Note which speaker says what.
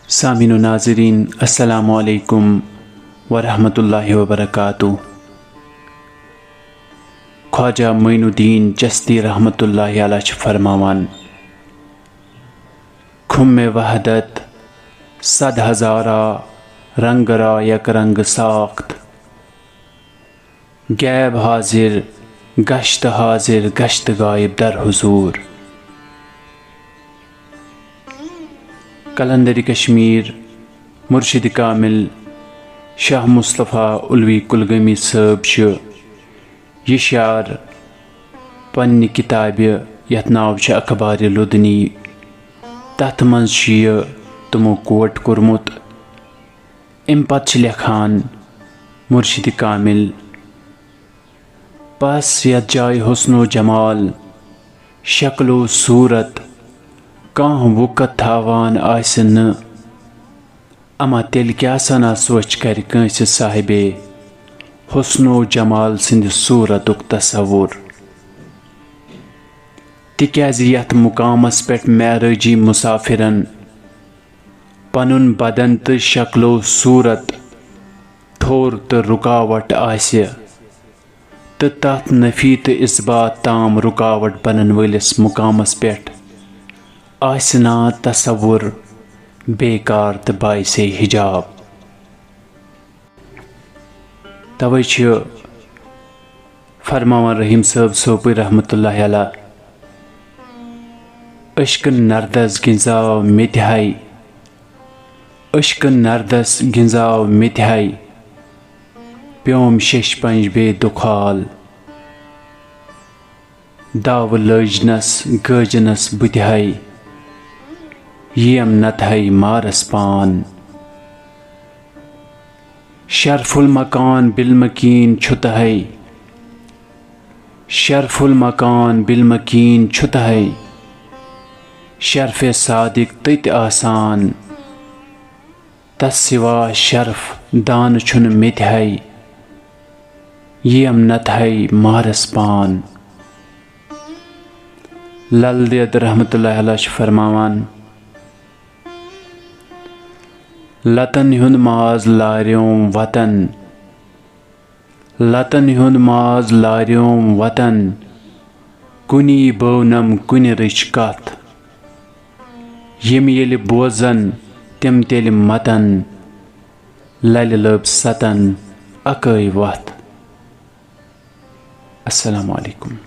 Speaker 1: सामीन व नाज़रीन अस्सलामु अलैकुम वरहमतुल्लाहि वबरकातुहू। ख्वाजा मोइनुद्दीन चिश्ती रहमतुल्लाहि अलैह छ फरमावान, खुम्मे वहदत सद हज़ारा रंग रा यक रंग साख्त, गैब हाजिर गश्त गायब दर हुजूर। कलंदर कश्मीर मुर्शिद कामिल शाह मुस्तफ़ा उलवी कुलगमी साहब यह शार पन्ने किताब यथ नाव छ अखबार लुदनी तथ मज तमो कोट कोरमुत। अम पत् लेखान मुर्शिद कामिल, बस यथ जाय हुस्नो जमाल शक्लो सूरत काह वुकत थावान आसि न, अमा तेल क्या सना सोच कर कंस साहिबे हुस्नो जमाल सिंध सूरतुक तसव्वुर। तिक्याज यथ मुकामस पेट मेराजी मुसाफिरन पनुन बदन तो शक्लो सूरत थोर तो रुकावट आसि, तो तथ नफी तो इस्बात ताम रुकावट बनन वलिस मुकामस पेट आसना तसव्वुर बेकार तो बाइसे हिजाब। तवै छ फरमावान रहीम साहब सोपी रहमतुल्लाहि अलैह, अश्कन नर्दस गिंजाव मिथ्याई, अश्कन नर्दस गिंजाव मिथ्याई प्योम शश पंज बे दुखाल, दाव लजनस गजनस बुतिहाई यम नथई मारस पान। शरफुल मकान बिलमकीन छुतहई, शरफुल मकान बिलमकीन छुतहई शरफ़े सादिक तत आसान, तस सिवा शरफ दान छुन मिथ्याई यम नथई मारस पान। लल देद रहमतुल्लाहि अलैह फरमावान, लतन हुंद माज लार्योम वतन, लतन हुंद माज लार्योम वतन कुनी बोनम कुनि रिच कथ, यम येल बोजन तिम तेल मतन लल लब सतन अकई वथ। अस्सलामु अलैकुम।